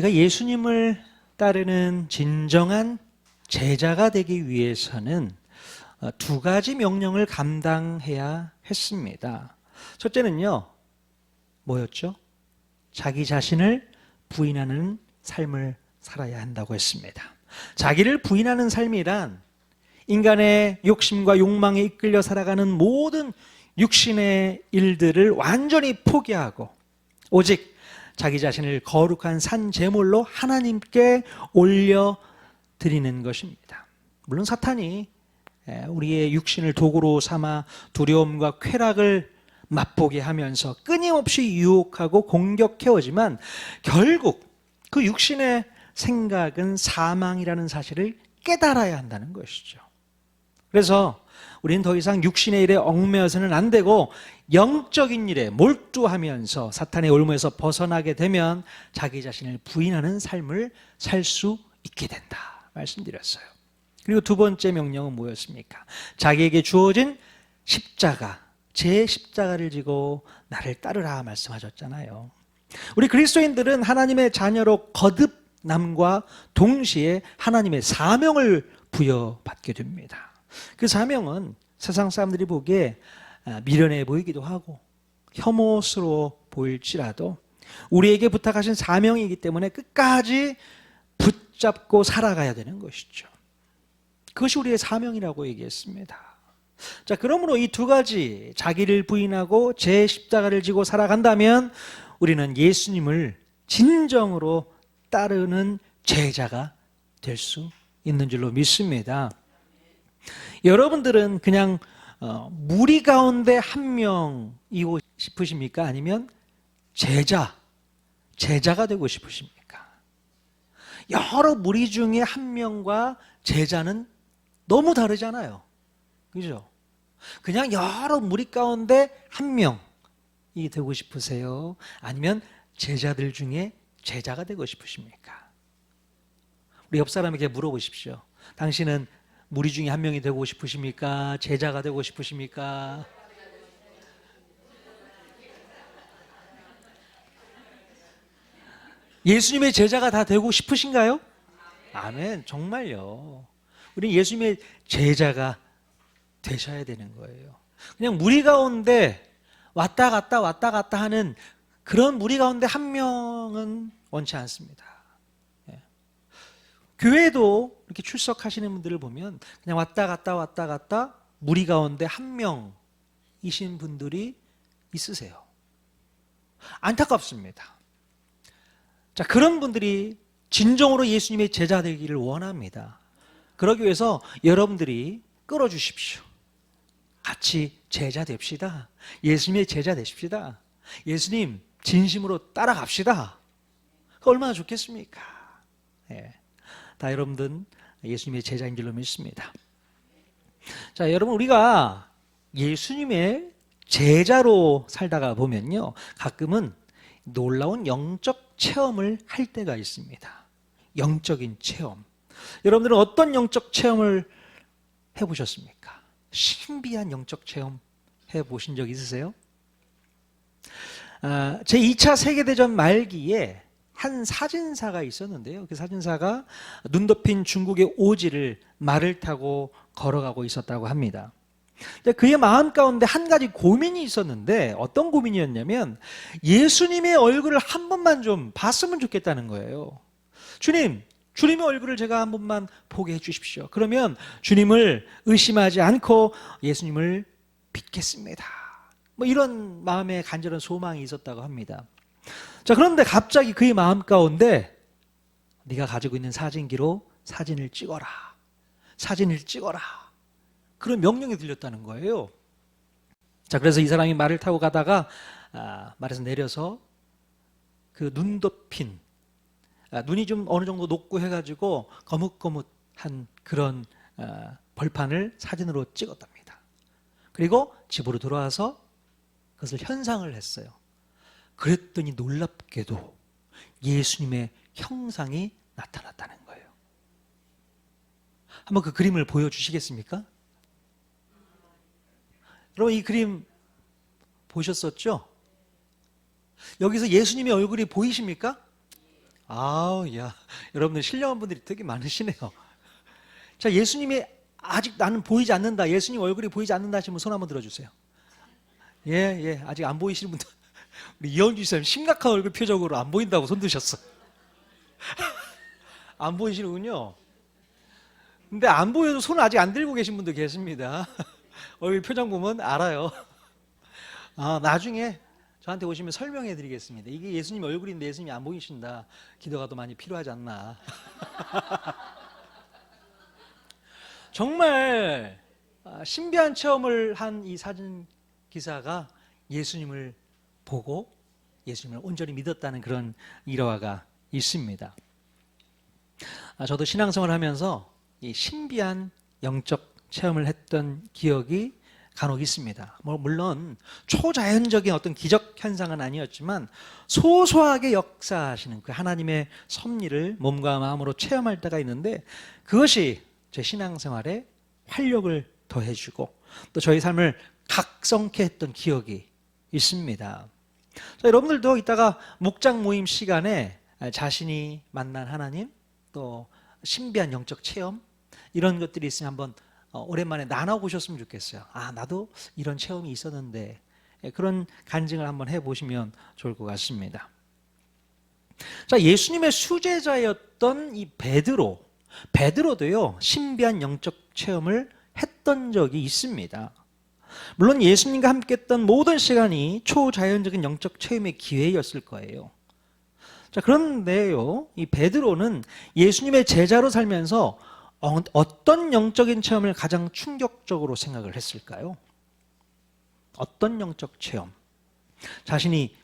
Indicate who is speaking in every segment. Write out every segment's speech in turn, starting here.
Speaker 1: 우리가 예수님을 따르는 진정한 제자가 되기 위해서는 두 가지 명령을 감당해야 했습니다. 첫째는요, 뭐였죠? 자기 자신을 부인하는 삶을 살아야 한다고 했습니다. 자기를 부인하는 삶이란 인간의 욕심과 욕망에 이끌려 살아가는 모든 육신의 일들을 완전히 포기하고 오직 자기 자신을 거룩한 산 제물로 하나님께 올려드리는 것입니다. 물론 사탄이 우리의 육신을 도구로 삼아 두려움과 쾌락을 맛보게 하면서 끊임없이 유혹하고 공격해오지만 결국 그 육신의 생각은 사망이라는 사실을 깨달아야 한다는 것이죠. 그래서 우리는 더 이상 육신의 일에 얽매여서는 안 되고 영적인 일에 몰두하면서 사탄의 올무에서 벗어나게 되면 자기 자신을 부인하는 삶을 살 수 있게 된다 말씀드렸어요. 그리고 두 번째 명령은 뭐였습니까? 자기에게 주어진 십자가, 제 십자가를 지고 나를 따르라 말씀하셨잖아요. 우리 그리스도인들은 하나님의 자녀로 거듭남과 동시에 하나님의 사명을 부여받게 됩니다. 그 사명은 세상 사람들이 보기에 미련해 보이기도 하고 혐오스러워 보일지라도 우리에게 부탁하신 사명이기 때문에 끝까지 붙잡고 살아가야 되는 것이죠. 그것이 우리의 사명이라고 얘기했습니다. 자, 그러므로 이 두 가지, 자기를 부인하고 제 십자가를 지고 살아간다면 우리는 예수님을 진정으로 따르는 제자가 될 수 있는 줄로 믿습니다. 여러분들은 그냥 무리 가운데 한 명이고 싶으십니까? 아니면 제자가 되고 싶으십니까? 여러 무리 중에 한 명과 제자는 너무 다르잖아요. 그죠? 그냥 여러 무리 가운데 한 명이 되고 싶으세요? 아니면 제자들 중에 제자가 되고 싶으십니까? 우리 옆 사람에게 물어보십시오. 당신은 무리 중에 한 명이 되고 싶으십니까? 제자가 되고 싶으십니까? 예수님의 제자가 다 되고 싶으신가요? 아멘. 정말요. 우리는 예수님의 제자가 되셔야 되는 거예요. 그냥 무리 가운데 왔다 갔다 하는 그런 무리 가운데 한 명은 원치 않습니다. 교회도 이렇게 출석하시는 분들을 보면 그냥 왔다 갔다 무리 가운데 한 명이신 분들이 있으세요. 안타깝습니다. 자, 그런 분들이 진정으로 예수님의 제자 되기를 원합니다. 그러기 위해서 여러분들이 끌어주십시오. 같이 제자 됩시다. 예수님의 제자 되십시다. 예수님 진심으로 따라갑시다. 얼마나 좋겠습니까? 예. 다 여러분들은 예수님의 제자인 줄로 믿습니다. 자, 여러분, 우리가 예수님의 제자로 살다가 보면요, 가끔은 놀라운 영적 체험을 할 때가 있습니다. 영적인 체험. 여러분들은 어떤 영적 체험을 해보셨습니까? 신비한 영적 체험 해보신 적 있으세요? 제2차 세계대전 말기에 한 사진사가 있었는데요. 그 사진사가 눈 덮인 중국의 오지를 말을 타고 걸어가고 있었다고 합니다. 그의 마음 가운데 한 가지 고민이 있었는데 어떤 고민이었냐면 예수님의 얼굴을 한 번만 좀 봤으면 좋겠다는 거예요. 주님의 얼굴을 제가 한 번만 보게 해주십시오. 그러면 주님을 의심하지 않고 예수님을 믿겠습니다. 뭐 이런 마음의 간절한 소망이 있었다고 합니다. 자, 그런데 갑자기 그의 마음 가운데 네가 가지고 있는 사진기로 사진을 찍어라. 그런 명령이 들렸다는 거예요. 자, 그래서 이 사람이 말을 타고 가다가 말에서 내려서 그 눈 덮인 눈이 좀 어느 정도 녹고 해가지고 거뭇거뭇한 그런 벌판을 사진으로 찍었답니다. 그리고 집으로 돌아와서 그것을 현상을 했어요. 그랬더니 놀랍게도 예수님의 형상이 나타났다는 거예요. 한번 그 그림을 보여주시겠습니까? 여러분, 이 그림 보셨었죠? 여기서 예수님의 얼굴이 보이십니까? 아우, 야, 여러분들 신령한 분들이 되게 많으시네요. 자, 예수님이 아직 나는 보이지 않는다, 예수님 얼굴이 보이지 않는다 하시면 손 한번 들어주세요. 예, 예, 아직 안 보이시는 분들. 우리 이현주 쌤 심각한 얼굴 표정으로 안 보인다고 손 드셨어. 안 보이시는군요. 근데 안 보여도 손을 아직 안 들고 계신 분도 계십니다. 얼굴 표정 보면 알아요. 아, 나중에 저한테 오시면 설명해 드리겠습니다. 이게 예수님 얼굴인데 예수님이 안 보이신다. 기도가 더 많이 필요하지 않나. 정말 신비한 체험을 한 이 사진 기사가 예수님을 보고 예수님을 온전히 믿었다는 그런 일화가 있습니다. 저도 신앙생활을 하면서 이 신비한 영적 체험을 했던 기억이 간혹 있습니다. 물론 초자연적인 어떤 기적 현상은 아니었지만 소소하게 역사하시는 그 하나님의 섭리를 몸과 마음으로 체험할 때가 있는데 그것이 제 신앙생활에 활력을 더해주고 또 저희 삶을 각성케 했던 기억이 있습니다. 자, 여러분들도 이따가 묵장 모임 시간에 자신이 만난 하나님 또 신비한 영적 체험 이런 것들이 있으면 한번 오랜만에 나눠보셨으면 좋겠어요. 아, 나도 이런 체험이 있었는데 그런 간증을 한번 해보시면 좋을 것 같습니다. 자, 예수님의 수제자였던 이 베드로도요 신비한 영적 체험을 했던 적이 있습니다. 물론 예수님과 함께 했던 모든 시간이 초자연적인 영적 체험의 기회였을 거예요. 자, 그런데요 이 베드로는 예수님의 제자로 살면서 어떤 영적인 체험을 가장 충격적으로 생각을 했을까요? 어떤 영적 체험? 자신이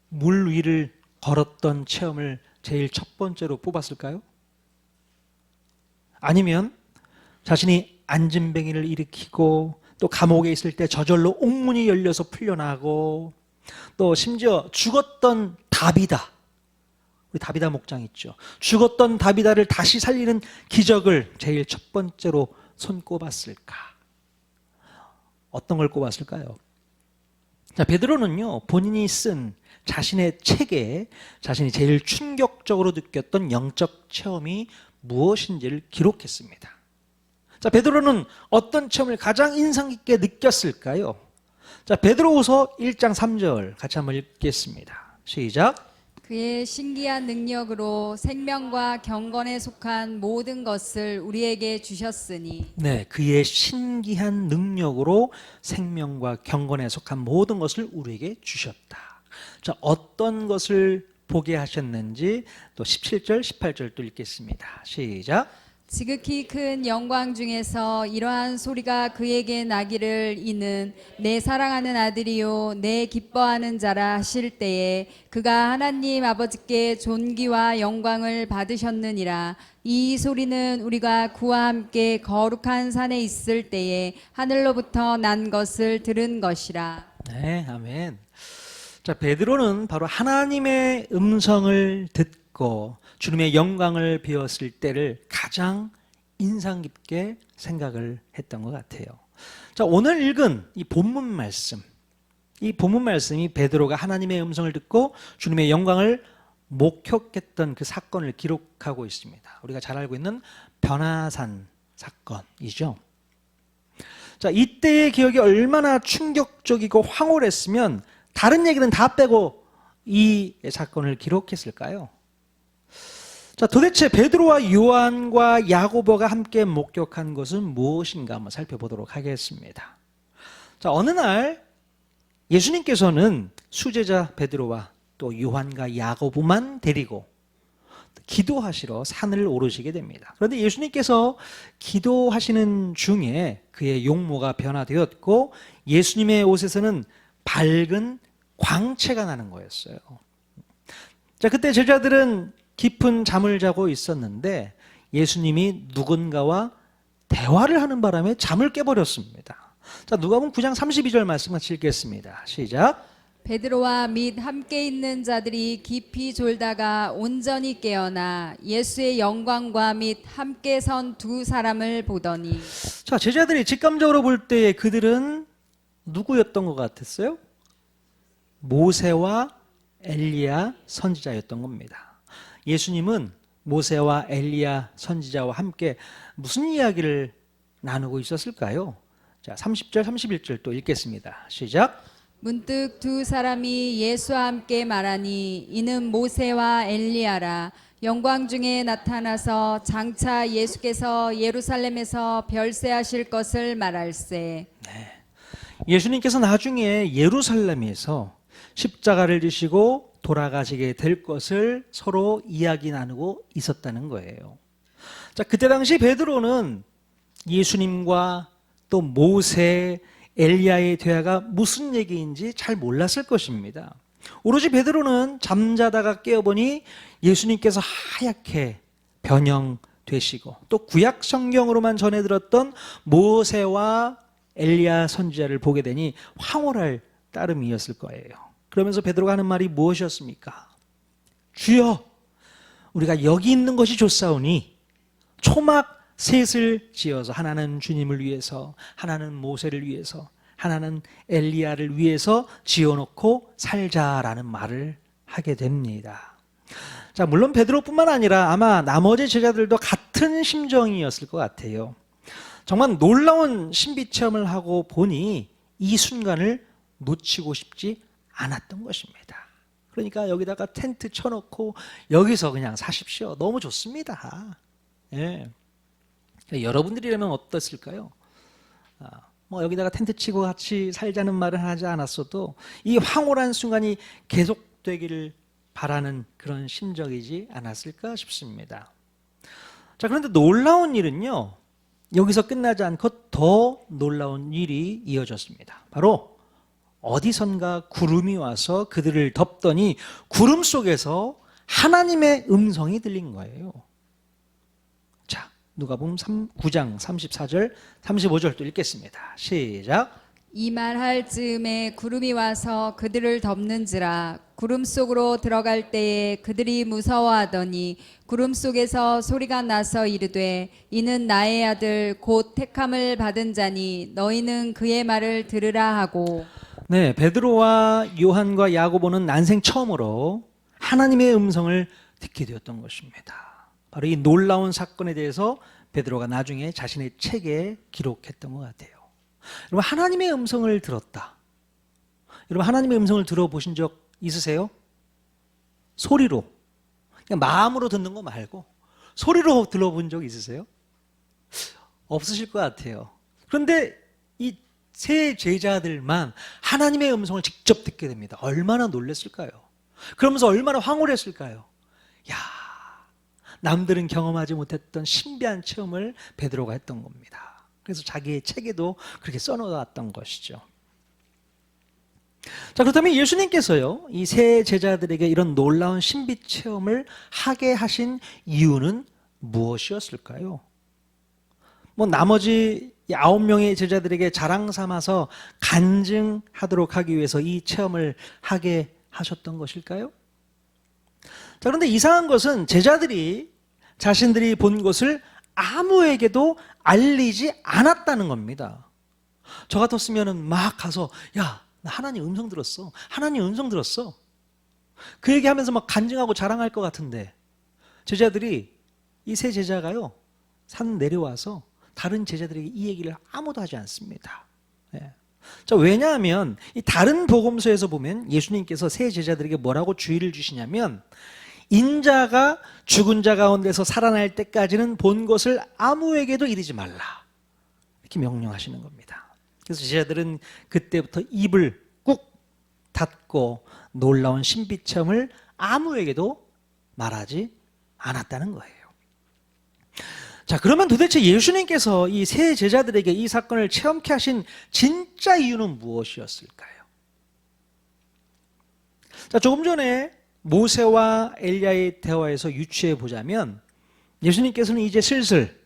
Speaker 1: 물 위를 걸었던 체험을 제일 첫 번째로 뽑았을까요? 아니면 자신이 안진뱅이를 일으키고 또 감옥에 있을 때 저절로 옥문이 열려서 풀려나고 또 심지어 죽었던 다비다, 우리 다비다 목장 있죠. 죽었던 다비다를 다시 살리는 기적을 제일 첫 번째로 손꼽았을까? 어떤 걸 꼽았을까요? 자, 베드로는요 본인이 쓴 자신의 책에 자신이 제일 충격적으로 느꼈던 영적 체험이 무엇인지를 기록했습니다. 자, 베드로는 어떤 체험을 가장 인상 깊게 느꼈을까요? 자, 베드로후서 1장 3절 같이 한번 읽겠습니다. 시작.
Speaker 2: 그의 신기한 능력으로 생명과 경건에 속한 모든 것을 우리에게 주셨으니.
Speaker 1: 네, 그의 신기한 능력으로 생명과 경건에 속한 모든 것을 우리에게 주셨다. 자, 어떤 것을 보게 하셨는지 또 17절, 18절 또 읽겠습니다. 시작.
Speaker 2: 지극히 큰 영광 중에서 이러한 소리가 그에게 나기를 이는 내 사랑하는 아들이요 내 기뻐하는 자라 하실 때에 그가 하나님 아버지께 존귀와 영광을 받으셨느니라. 이 소리는 우리가 그와 함께 거룩한 산에 있을 때에 하늘로부터 난 것을 들은 것이라.
Speaker 1: 네, 아멘. 자, 베드로는 바로 하나님의 음성을 듣고 주님의 영광을 배웠을 때를 가장 인상 깊게 생각을 했던 것 같아요. 자, 오늘 읽은 이 본문 말씀이 베드로가 하나님의 음성을 듣고 주님의 영광을 목격했던 그 사건을 기록하고 있습니다. 우리가 잘 알고 있는 변화산 사건이죠. 자, 이때의 기억이 얼마나 충격적이고 황홀했으면 다른 얘기는 다 빼고 이 사건을 기록했을까요? 자, 도대체 베드로와 요한과 야고보가 함께 목격한 것은 무엇인가 한번 살펴보도록 하겠습니다. 자, 어느 날 예수님께서는 수제자 베드로와 또 요한과 야고보만 데리고 기도하시러 산을 오르시게 됩니다. 그런데 예수님께서 기도하시는 중에 그의 용모가 변화되었고 예수님의 옷에서는 밝은 광채가 나는 거였어요. 자, 그때 제자들은 깊은 잠을 자고 있었는데 예수님이 누군가와 대화를 하는 바람에 잠을 깨버렸습니다. 자, 누가복음 9장 32절 말씀 같이 읽겠습니다. 시작.
Speaker 2: 베드로와 및 함께 있는 자들이 깊이 졸다가 온전히 깨어나 예수의 영광과 및 함께 선 두 사람을 보더니.
Speaker 1: 자, 제자들이 직감적으로 볼 때에 그들은 누구였던 것 같았어요? 모세와 엘리야 선지자였던 겁니다. 예수님은 모세와 엘리야 선지자와 함께 무슨 이야기를 나누고 있었을까요? 자, 30절, 31절 또 읽겠습니다. 시작.
Speaker 2: 문득 두 사람이 예수와 함께 말하니 이는 모세와 엘리야라. 영광 중에 나타나서 장차 예수께서 예루살렘에서 별세하실 것을 말할세.
Speaker 1: 예수님께서 나중에 예루살렘에서 십자가를 지시고 돌아가시게 될 것을 서로 이야기 나누고 있었다는 거예요. 자, 그때 당시 베드로는 예수님과 또 모세, 엘리야의 대화가 무슨 얘기인지 잘 몰랐을 것입니다. 오로지 베드로는 잠자다가 깨어보니 예수님께서 하얗게 변형되시고 또 구약 성경으로만 전해 들었던 모세와 엘리야 선지자를 보게 되니 황홀할 따름이었을 거예요. 그러면서 베드로가 하는 말이 무엇이었습니까? 주여, 우리가 여기 있는 것이 좋사오니 초막 셋을 지어서 하나는 주님을 위해서, 하나는 모세를 위해서, 하나는 엘리야를 위해서 지어놓고 살자라는 말을 하게 됩니다. 자, 물론 베드로뿐만 아니라 아마 나머지 제자들도 같은 심정이었을 것 같아요. 정말 놀라운 신비 체험을 하고 보니 이 순간을 놓치고 싶지 않았던 것입니다. 그러니까 여기다가 텐트 쳐놓고 여기서 그냥 사십시오. 너무 좋습니다. 예. 여러분들이라면 어떻을까요? 뭐 여기다가 텐트 치고 같이 살자는 말을 하지 않았어도 이 황홀한 순간이 계속되기를 바라는 그런 심정이지 않았을까 싶습니다. 자, 그런데 놀라운 일은요, 여기서 끝나지 않고 더 놀라운 일이 이어졌습니다. 바로 어디선가 구름이 와서 그들을 덮더니 구름 속에서 하나님의 음성이 들린 거예요. 자, 누가복음 9장 34절 35절 또 읽겠습니다. 시작.
Speaker 2: 이 말할 즈음에 구름이 와서 그들을 덮는지라. 구름 속으로 들어갈 때에 그들이 무서워하더니 구름 속에서 소리가 나서 이르되 이는 나의 아들 곧 택함을 받은 자니 너희는 그의 말을 들으라 하고.
Speaker 1: 네, 베드로와 요한과 야고보는 난생 처음으로 하나님의 음성을 듣게 되었던 것입니다. 바로 이 놀라운 사건에 대해서 베드로가 나중에 자신의 책에 기록했던 것 같아요. 여러분, 하나님의 음성을 들었다. 여러분, 하나님의 음성을 들어보신 적 있으세요? 소리로, 그냥 마음으로 듣는 거 말고 소리로 들어본 적 있으세요? 없으실 것 같아요. 그런데 이 세 제자들만 하나님의 음성을 직접 듣게 됩니다. 얼마나 놀랐을까요? 그러면서 얼마나 황홀했을까요? 야, 남들은 경험하지 못했던 신비한 체험을 베드로가 했던 겁니다. 그래서 자기의 책에도 그렇게 써놓았던 것이죠. 자, 그렇다면 예수님께서요, 이 세 제자들에게 이런 놀라운 신비 체험을 하게 하신 이유는 무엇이었을까요? 뭐 나머지 9명의 제자들에게 자랑 삼아서 간증하도록 하기 위해서 이 체험을 하게 하셨던 것일까요? 자, 그런데 이상한 것은 제자들이 자신들이 본 것을 아무에게도 알리지 않았다는 겁니다. 저 같았으면 막 가서 야, 나 하나님 음성 들었어. 하나님 음성 들었어. 그 얘기하면서 막 간증하고 자랑할 것 같은데 제자들이, 이 세 제자가요, 산 내려와서 다른 제자들에게 이 얘기를 아무도 하지 않습니다. 예. 자, 왜냐하면 이 다른 복음서에서 보면 예수님께서 세 제자들에게 뭐라고 주의를 주시냐면 인자가 죽은 자 가운데서 살아날 때까지는 본 것을 아무에게도 이르지 말라, 이렇게 명령하시는 겁니다. 그래서 제자들은 그때부터 입을 꾹 닫고 놀라운 신비 체험을 아무에게도 말하지 않았다는 거예요. 자, 그러면 도대체 예수님께서 이 세 제자들에게 이 사건을 체험케 하신 진짜 이유는 무엇이었을까요? 자, 조금 전에 모세와 엘리야의 대화에서 유추해 보자면 예수님께서는 이제 슬슬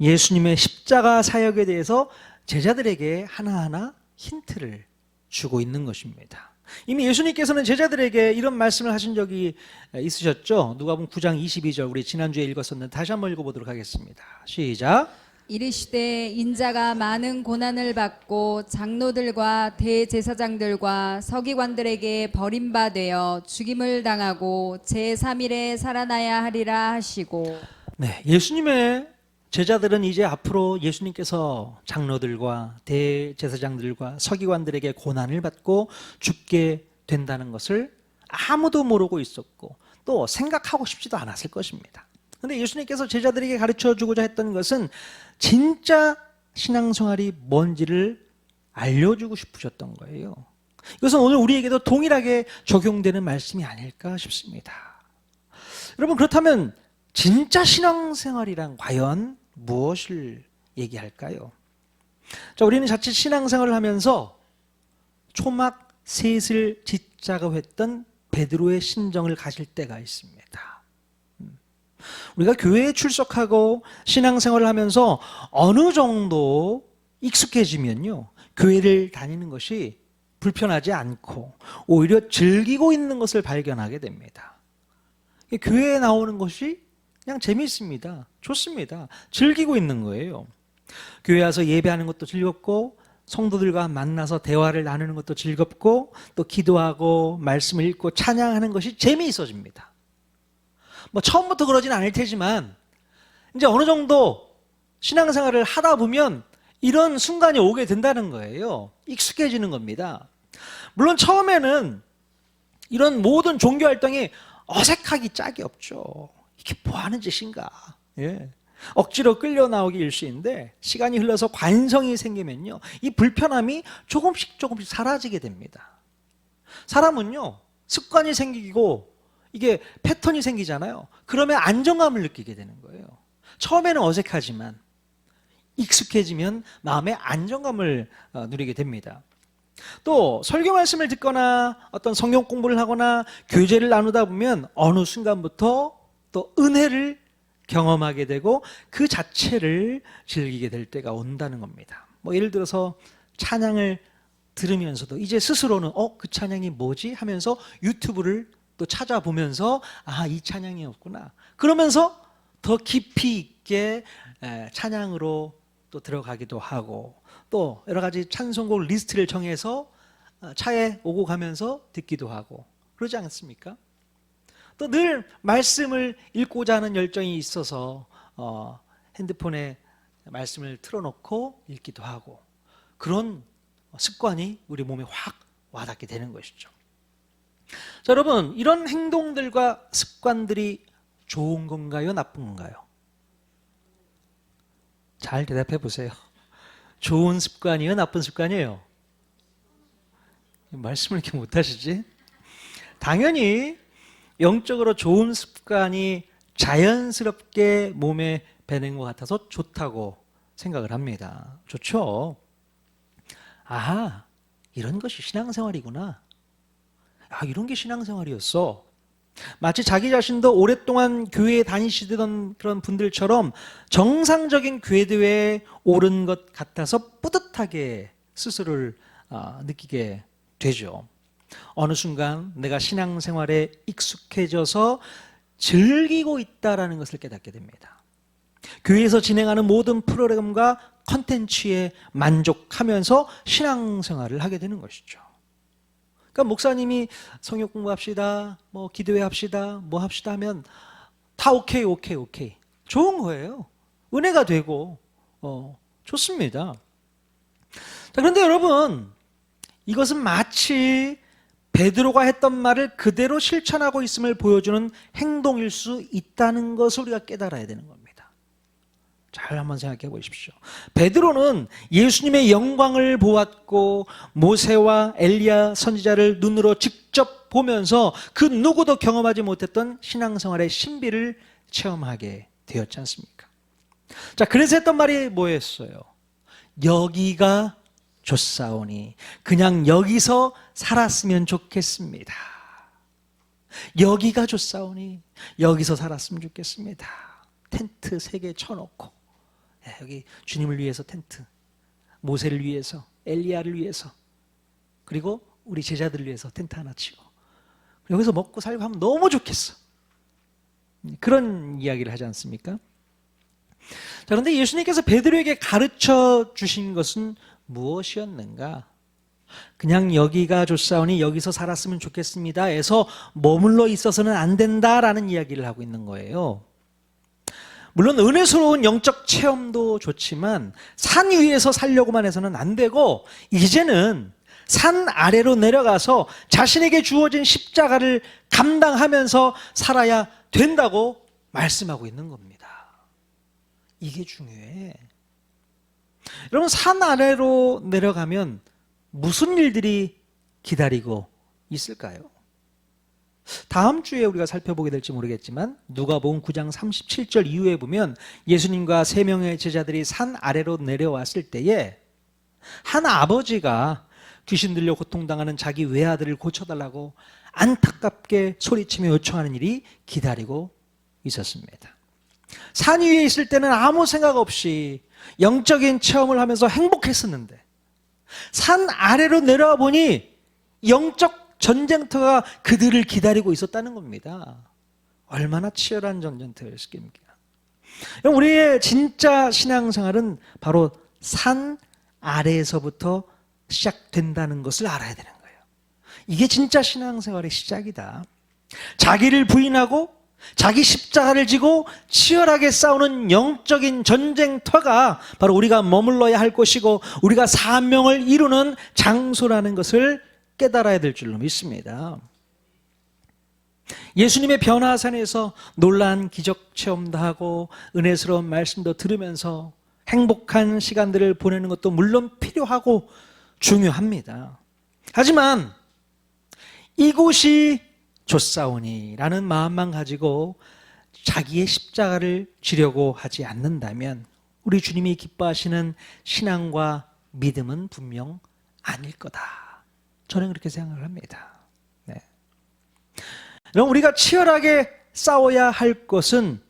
Speaker 1: 예수님의 십자가 사역에 대해서 제자들에게 하나하나 힌트를 주고 있는 것입니다. 이미 예수님께서는 제자들에게 이런 말씀을 하신 적이 있으셨죠. 누가복음 9장 22절, 우리 지난주에 읽었었는데 다시 한번 읽어보도록 하겠습니다. 시작.
Speaker 2: 이르시되 인자가 많은 고난을 받고 장로들과 대제사장들과 서기관들에게 버림받아 죽임을 당하고 제3일에 살아나야 하리라 하시고.
Speaker 1: 네, 예수님의 제자들은 이제 앞으로 예수님께서 장로들과 대제사장들과 서기관들에게 고난을 받고 죽게 된다는 것을 아무도 모르고 있었고 또 생각하고 싶지도 않았을 것입니다. 그런데 예수님께서 제자들에게 가르쳐 주고자 했던 것은 진짜 신앙생활이 뭔지를 알려주고 싶으셨던 거예요. 이것은 오늘 우리에게도 동일하게 적용되는 말씀이 아닐까 싶습니다. 여러분, 그렇다면 진짜 신앙생활이란 과연 무엇을 얘기할까요? 자, 우리는 자칫 신앙생활을 하면서 초막 셋을 짓자고 했던 베드로의 심정을 가질 때가 있습니다. 우리가 교회에 출석하고 신앙생활을 하면서 어느 정도 익숙해지면요, 교회를 다니는 것이 불편하지 않고 오히려 즐기고 있는 것을 발견하게 됩니다. 교회에 나오는 것이 그냥 재미있습니다. 좋습니다. 즐기고 있는 거예요. 교회 와서 예배하는 것도 즐겁고 성도들과 만나서 대화를 나누는 것도 즐겁고 또 기도하고 말씀을 읽고 찬양하는 것이 재미있어집니다. 뭐 처음부터 그러진 않을 테지만 이제 어느 정도 신앙생활을 하다 보면 이런 순간이 오게 된다는 거예요. 익숙해지는 겁니다. 물론 처음에는 이런 모든 종교 활동이 어색하기 짝이 없죠. 이게 뭐 하는 짓인가? 예. 억지로 끌려 나오기 일쑤인데 시간이 흘러서 관성이 생기면요, 이 불편함이 조금씩 사라지게 됩니다. 사람은요, 습관이 생기고 이게 패턴이 생기잖아요. 그러면 안정감을 느끼게 되는 거예요. 처음에는 어색하지만 익숙해지면 마음의 안정감을 누리게 됩니다. 또 설교 말씀을 듣거나 어떤 성경 공부를 하거나 교제를 나누다 보면 어느 순간부터 또 은혜를 경험하게 되고 그 자체를 즐기게 될 때가 온다는 겁니다. 뭐 예를 들어서 찬양을 들으면서도 이제 스스로는 그 찬양이 뭐지? 하면서 유튜브를 또 찾아보면서 이 찬양이었구나. 그러면서 더 깊이 있게 찬양으로 또 들어가기도 하고 또 여러 가지 찬송곡 리스트를 정해서 차에 오고 가면서 듣기도 하고 그러지 않습니까? 또 늘 말씀을 읽고자 하는 열정이 있어서 핸드폰에 말씀을 틀어놓고 읽기도 하고 그런 습관이 우리 몸에 확 와닿게 되는 것이죠. 자, 여러분, 이런 행동들과 습관들이 좋은 건가요? 나쁜 건가요? 잘 대답해 보세요. 좋은 습관이에요? 나쁜 습관이에요? 말씀을 이렇게 못하시지? 당연히 영적으로 좋은 습관이 자연스럽게 몸에 배는 것 같아서 좋다고 생각을 합니다. 좋죠? 이런 것이 신앙생활이구나. 이런 게 신앙생활이었어. 마치 자기 자신도 오랫동안 교회에 다니시던 그런 분들처럼 정상적인 궤도에 오른 것 같아서 뿌듯하게 스스로를 느끼게 되죠. 어느 순간 내가 신앙생활에 익숙해져서 즐기고 있다는 것을 깨닫게 됩니다. 교회에서 진행하는 모든 프로그램과 컨텐츠에 만족하면서 신앙생활을 하게 되는 것이죠. 그러니까 목사님이 성역 공부합시다, 뭐 기도회 합시다, 뭐 합시다 하면 다 오케이. 좋은 거예요. 은혜가 되고 좋습니다. 자, 그런데 여러분, 이것은 마치 베드로가 했던 말을 그대로 실천하고 있음을 보여주는 행동일 수 있다는 것을 우리가 깨달아야 되는 겁니다. 잘 한번 생각해 보십시오. 베드로는 예수님의 영광을 보았고 모세와 엘리야 선지자를 눈으로 직접 보면서 그 누구도 경험하지 못했던 신앙생활의 신비를 체험하게 되었지 않습니까? 자, 그래서 했던 말이 뭐였어요? 여기가 좋사오니 그냥 여기서 살았으면 좋겠습니다. 여기가 좋사오니 여기서 살았으면 좋겠습니다. 텐트 3개 쳐놓고 여기 주님을 위해서 텐트, 모세를 위해서, 엘리야를 위해서, 그리고 우리 제자들을 위해서 텐트 하나 치고 여기서 먹고 살고 하면 너무 좋겠어. 그런 이야기를 하지 않습니까? 자, 그런데 예수님께서 베드로에게 가르쳐 주신 것은 무엇이었는가? 그냥 여기가 좋사오니 여기서 살았으면 좋겠습니다 해서 머물러 있어서는 안 된다라는 이야기를 하고 있는 거예요. 물론 은혜스러운 영적 체험도 좋지만 산 위에서 살려고만 해서는 안 되고, 이제는 산 아래로 내려가서 자신에게 주어진 십자가를 감당하면서 살아야 된다고 말씀하고 있는 겁니다. 이게 중요해. 여러분, 산 아래로 내려가면 무슨 일들이 기다리고 있을까요? 다음 주에 우리가 살펴보게 될지 모르겠지만 누가복음 9장 37절 이후에 보면 예수님과 세 명의 제자들이 산 아래로 내려왔을 때에 한 아버지가 귀신 들려 고통당하는 자기 외아들을 고쳐달라고 안타깝게 소리치며 요청하는 일이 기다리고 있었습니다. 산 위에 있을 때는 아무 생각 없이 영적인 체험을 하면서 행복했었는데 산 아래로 내려와 보니 영적 전쟁터가 그들을 기다리고 있었다는 겁니다. 얼마나 치열한 전쟁터였겠습니까? 우리의 진짜 신앙생활은 바로 산 아래에서부터 시작된다는 것을 알아야 되는 거예요. 이게 진짜 신앙생활의 시작이다. 자기를 부인하고 자기 십자가를 지고 치열하게 싸우는 영적인 전쟁터가 바로 우리가 머물러야 할 곳이고 우리가 사명을 이루는 장소라는 것을 깨달아야 될 줄로 믿습니다. 예수님의 변화산에서 놀라운 기적 체험도 하고 은혜스러운 말씀도 들으면서 행복한 시간들을 보내는 것도 물론 필요하고 중요합니다. 하지만 이곳이 좋사오니라는 마음만 가지고 자기의 십자가를 지려고 하지 않는다면 우리 주님이 기뻐하시는 신앙과 믿음은 분명 아닐 거다. 저는 그렇게 생각을 합니다. 네. 그럼 우리가 치열하게 싸워야 할 것은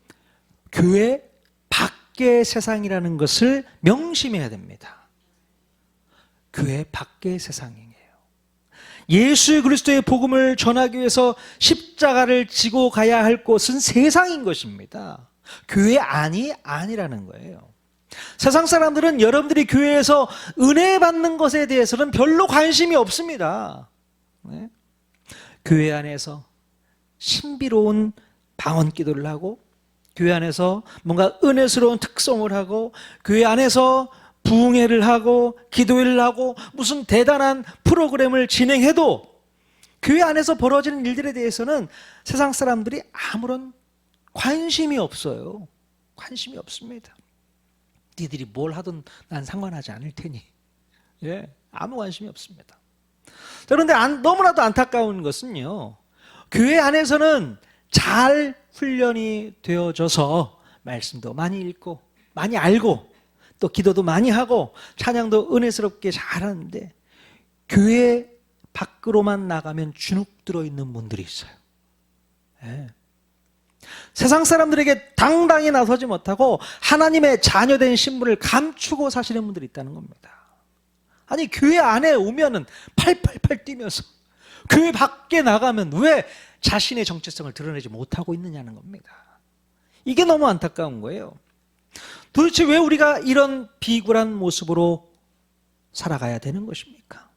Speaker 1: 교회 밖의 세상이라는 것을 명심해야 됩니다. 교회 밖의 세상이에요. 예수 그리스도의 복음을 전하기 위해서 십자가를 지고 가야 할 곳은 세상인 것입니다. 교회 아니라는 거예요. 세상 사람들은 여러분들이 교회에서 은혜 받는 것에 대해서는 별로 관심이 없습니다. 네? 교회 안에서 신비로운 방언 기도를 하고 교회 안에서 뭔가 은혜스러운 특성을 하고 교회 안에서 부흥회를 하고 기도회를 하고 무슨 대단한 프로그램을 진행해도 교회 안에서 벌어지는 일들에 대해서는 세상 사람들이 아무런 관심이 없어요. 관심이 없습니다. 니들이 뭘 하든 난 상관하지 않을 테니. 예, 아무 관심이 없습니다. 그런데 너무나도 안타까운 것은요, 교회 안에서는 잘 훈련이 되어져서 말씀도 많이 읽고 많이 알고 또 기도도 많이 하고 찬양도 은혜스럽게 잘하는데 교회 밖으로만 나가면 주눅 들어있는 분들이 있어요. 예. 세상 사람들에게 당당히 나서지 못하고 하나님의 자녀된 신분을 감추고 사시는 분들이 있다는 겁니다. 아니, 교회 안에 오면은 팔팔팔 뛰면서 교회 밖에 나가면 왜 자신의 정체성을 드러내지 못하고 있느냐는 겁니다. 이게 너무 안타까운 거예요. 도대체 왜 우리가 이런 비굴한 모습으로 살아가야 되는 것입니까?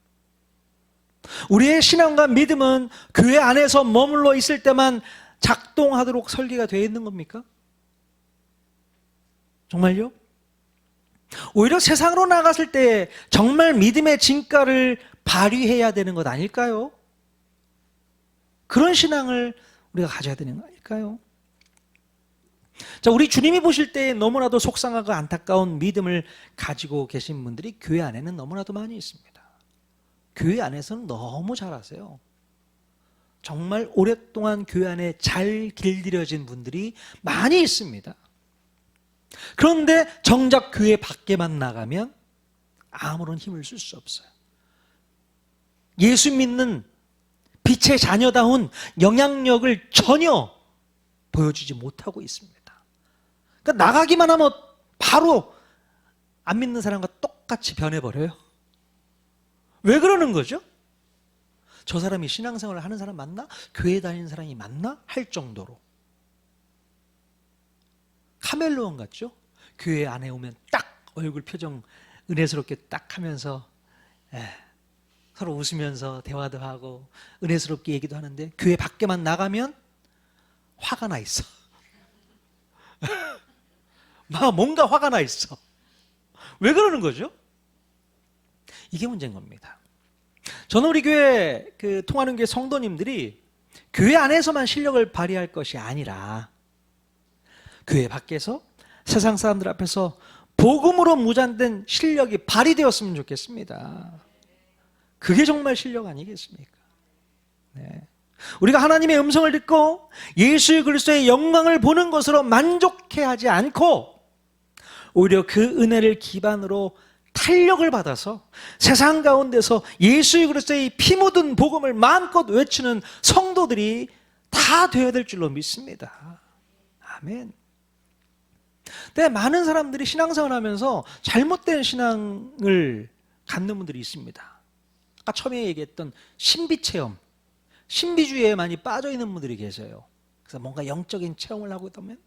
Speaker 1: 우리의 신앙과 믿음은 교회 안에서 머물러 있을 때만 작동하도록 설계가 되어 있는 겁니까? 정말요? 오히려 세상으로 나갔을 때 정말 믿음의 진가를 발휘해야 되는 것 아닐까요? 그런 신앙을 우리가 가져야 되는 거 아닐까요? 자, 우리 주님이 보실 때 너무나도 속상하고 안타까운 믿음을 가지고 계신 분들이 교회 안에는 너무나도 많이 있습니다. 교회 안에서는 너무 잘하세요. 정말 오랫동안 교회 안에 잘 길들여진 분들이 많이 있습니다. 그런데 정작 교회 밖에만 나가면 아무런 힘을 쓸 수 없어요. 예수 믿는 빛의 자녀다운 영향력을 전혀 보여주지 못하고 있습니다. 그러니까 나가기만 하면 바로 안 믿는 사람과 똑같이 변해버려요. 왜 그러는 거죠? 저 사람이 신앙생활을 하는 사람 맞나? 교회 다니는 사람이 맞나? 할 정도로 카멜레온 같죠? 교회 안에 오면 딱 얼굴 표정 은혜스럽게 딱 하면서 서로 웃으면서 대화도 하고 은혜스럽게 얘기도 하는데 교회 밖에만 나가면 화가 나 있어. 막 뭔가 화가 나 있어. 왜 그러는 거죠? 이게 문제인 겁니다. 저는 우리 교회 통하는 교회 성도님들이 교회 안에서만 실력을 발휘할 것이 아니라 교회 밖에서 세상 사람들 앞에서 복음으로 무장된 실력이 발휘되었으면 좋겠습니다. 그게 정말 실력 아니겠습니까? 네. 우리가 하나님의 음성을 듣고 예수 그리스도의 영광을 보는 것으로 만족해하지 않고 오히려 그 은혜를 기반으로 탄력을 받아서 세상 가운데서 예수 그리스도의 피 묻은 복음을 마음껏 외치는 성도들이 다 되어야 될 줄로 믿습니다. 아멘. 근데 많은 사람들이 신앙생활 하면서 잘못된 신앙을 갖는 분들이 있습니다. 아까 처음에 얘기했던 신비체험, 신비주의에 많이 빠져 있는 분들이 계세요. 그래서 뭔가 영적인 체험을 하고 있다면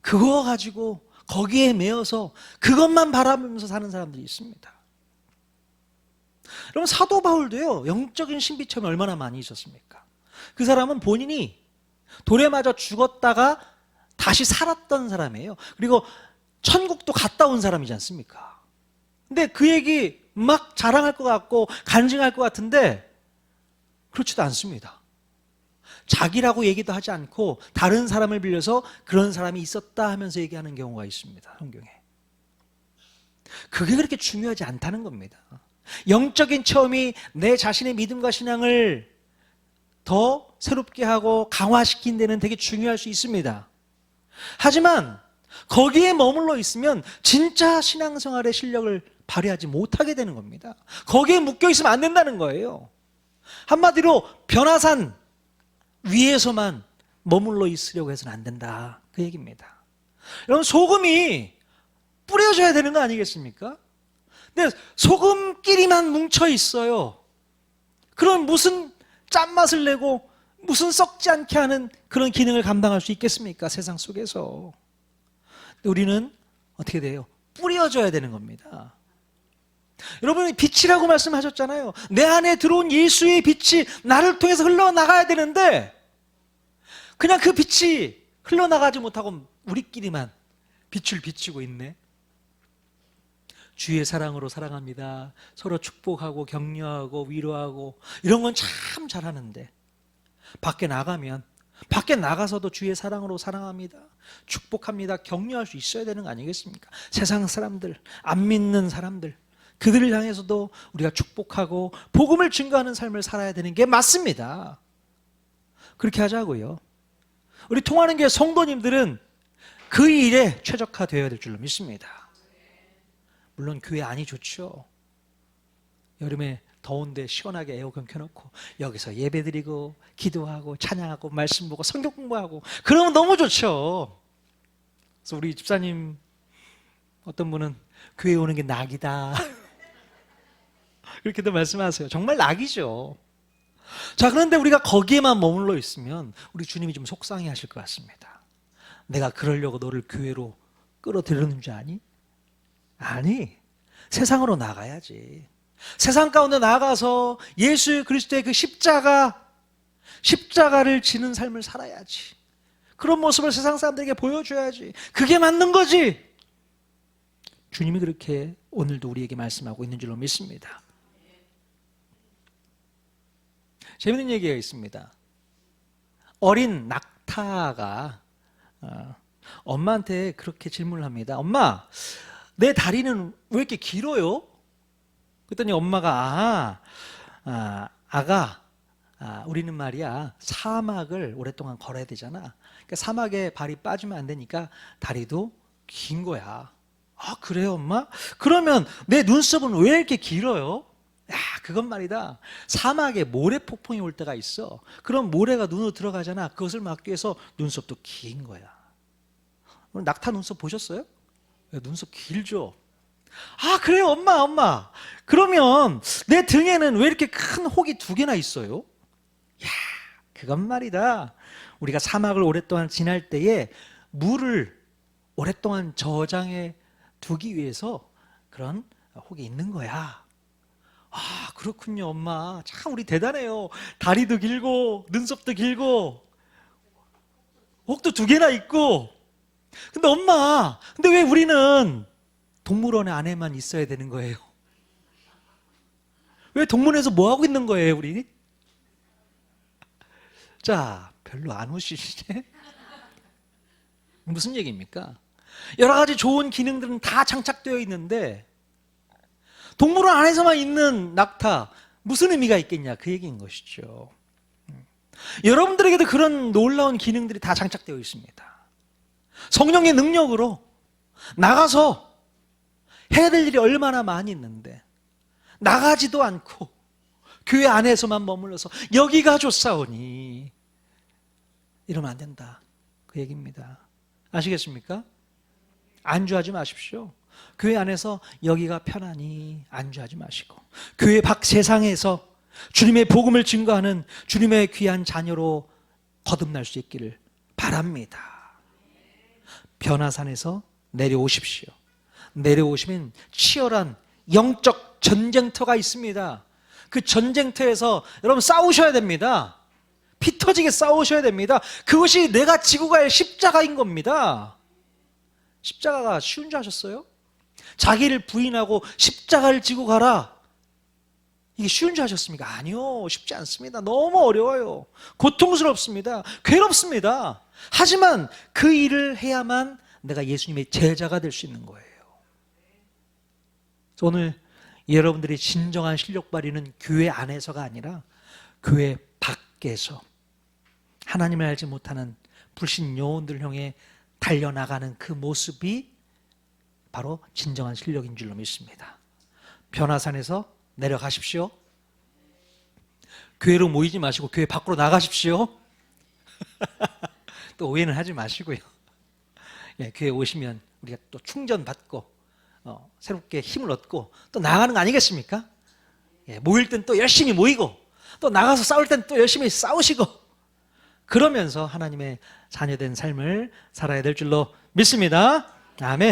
Speaker 1: 그거 가지고 거기에 매여서 그것만 바라보면서 사는 사람들이 있습니다. 여러분 사도 바울도요 영적인 신비체험이 얼마나 많이 있었습니까? 그 사람은 본인이 돌에 맞아 죽었다가 다시 살았던 사람이에요. 그리고 천국도 갔다 온 사람이지 않습니까? 근데 그 얘기 막 자랑할 것 같고 간증할 것 같은데 그렇지도 않습니다. 자기라고 얘기도 하지 않고 다른 사람을 빌려서 그런 사람이 있었다 하면서 얘기하는 경우가 있습니다. 성경에. 그게 그렇게 중요하지 않다는 겁니다. 영적인 체험이 내 자신의 믿음과 신앙을 더 새롭게 하고 강화시킨 데는 되게 중요할 수 있습니다. 하지만 거기에 머물러 있으면 진짜 신앙생활의 실력을 발휘하지 못하게 되는 겁니다. 거기에 묶여 있으면 안 된다는 거예요. 한마디로 변화산 위에서만 머물러 있으려고 해서는 안 된다. 그 얘기입니다. 여러분 소금이 뿌려져야 되는 거 아니겠습니까? 근데 소금끼리만 뭉쳐 있어요. 그럼 무슨 짠맛을 내고 무슨 썩지 않게 하는 그런 기능을 감당할 수 있겠습니까? 세상 속에서. 우리는 어떻게 돼요? 뿌려져야 되는 겁니다. 여러분이 빛이라고 말씀하셨잖아요. 내 안에 들어온 예수의 빛이 나를 통해서 흘러나가야 되는데 그냥 그 빛이 흘러나가지 못하고 우리끼리만 빛을 비추고 있네. 주의 사랑으로 사랑합니다. 서로 축복하고 격려하고 위로하고 이런 건 참 잘하는데 밖에 나가면 밖에 나가서도 주의 사랑으로 사랑합니다. 축복합니다. 격려할 수 있어야 되는 거 아니겠습니까? 세상 사람들, 안 믿는 사람들 그들을 향해서도 우리가 축복하고 복음을 증거하는 삶을 살아야 되는 게 맞습니다. 그렇게 하자고요. 우리 통하는 교회 성도님들은 그 일에 최적화되어야 될 줄로 믿습니다. 물론 교회 안이 좋죠. 여름에 더운데 시원하게 에어컨 켜놓고 여기서 예배드리고 기도하고 찬양하고 말씀 보고 성경 공부하고 그러면 너무 좋죠. 그래서 우리 집사님 어떤 분은 교회 오는 게 낙이다 그렇게도 말씀하세요. 정말 낙이죠. 자, 그런데 우리가 거기에만 머물러 있으면 우리 주님이 좀 속상해 하실 것 같습니다. 내가 그러려고 너를 교회로 끌어들이는 줄 아니? 아니, 세상으로 나가야지. 세상 가운데 나가서 예수 그리스도의 그 십자가를 지는 삶을 살아야지. 그런 모습을 세상 사람들에게 보여줘야지. 그게 맞는 거지. 주님이 그렇게 오늘도 우리에게 말씀하고 있는 줄로 믿습니다. 재밌는 얘기가 있습니다. 어린 낙타가 엄마한테 그렇게 질문을 합니다. 엄마, 내 다리는 왜 이렇게 길어요? 그랬더니 엄마가 아가, 우리는 말이야 사막을 오랫동안 걸어야 되잖아. 그러니까 사막에 발이 빠지면 안 되니까 다리도 긴 거야. 아, 그래요 엄마? 그러면 내 눈썹은 왜 이렇게 길어요? 야, 그건 말이다. 사막에 모래 폭풍이 올 때가 있어. 그럼 모래가 눈으로 들어가잖아. 그것을 막기 위해서 눈썹도 긴 거야. 오늘 낙타 눈썹 보셨어요? 눈썹 길죠? 아, 그래요 엄마. 그러면 내 등에는 왜 이렇게 큰 혹이 2개나 있어요? 야, 그건 말이다. 우리가 사막을 오랫동안 지날 때에 물을 오랫동안 저장해 두기 위해서 그런 혹이 있는 거야. 아, 그렇군요, 엄마. 참 우리 대단해요. 다리도 길고 눈썹도 길고 혹도 2개나 있고. 근데 엄마, 근데 왜 우리는 동물원 안에만 있어야 되는 거예요? 왜 동물원에서 뭐 하고 있는 거예요, 우리? 자, 별로 안 웃으시지? 무슨 얘기입니까? 여러 가지 좋은 기능들은 다 장착되어 있는데 동물원 안에서만 있는 낙타, 무슨 의미가 있겠냐, 그 얘기인 것이죠. 여러분들에게도 그런 놀라운 기능들이 다 장착되어 있습니다. 성령의 능력으로 나가서 해야 될 일이 얼마나 많이 있는데 나가지도 않고 교회 안에서만 머물러서 여기가 좋사오니 이러면 안 된다, 그 얘기입니다. 아시겠습니까? 안주하지 마십시오. 교회 안에서 여기가 편하니 안주하지 마시고 교회 밖 세상에서 주님의 복음을 증거하는 주님의 귀한 자녀로 거듭날 수 있기를 바랍니다. 변화산에서 내려오십시오. 내려오시면 치열한 영적 전쟁터가 있습니다. 그 전쟁터에서 여러분 싸우셔야 됩니다. 피 터지게 싸우셔야 됩니다. 그것이 내가 지고 갈 십자가인 겁니다. 십자가가 쉬운 줄 아셨어요? 자기를 부인하고 십자가를 지고 가라, 이게 쉬운 줄 아셨습니까? 아니요, 쉽지 않습니다. 너무 어려워요. 고통스럽습니다. 괴롭습니다. 하지만 그 일을 해야만 내가 예수님의 제자가 될 수 있는 거예요. 오늘 여러분들이 진정한 실력 발휘는 교회 안에서가 아니라 교회 밖에서 하나님을 알지 못하는 불신 요원들 향해 달려나가는 그 모습이 바로 진정한 실력인 줄로 믿습니다. 변화산에서 내려가십시오. 교회로 모이지 마시고 교회 밖으로 나가십시오. 또 오해는 하지 마시고요. 예, 교회 오시면 우리가 또 충전받고 새롭게 힘을 얻고 또 나가는 거 아니겠습니까? 예, 모일 땐 또 열심히 모이고 또 나가서 싸울 땐 또 열심히 싸우시고 그러면서 하나님의 자녀된 삶을 살아야 될 줄로 믿습니다. 아멘.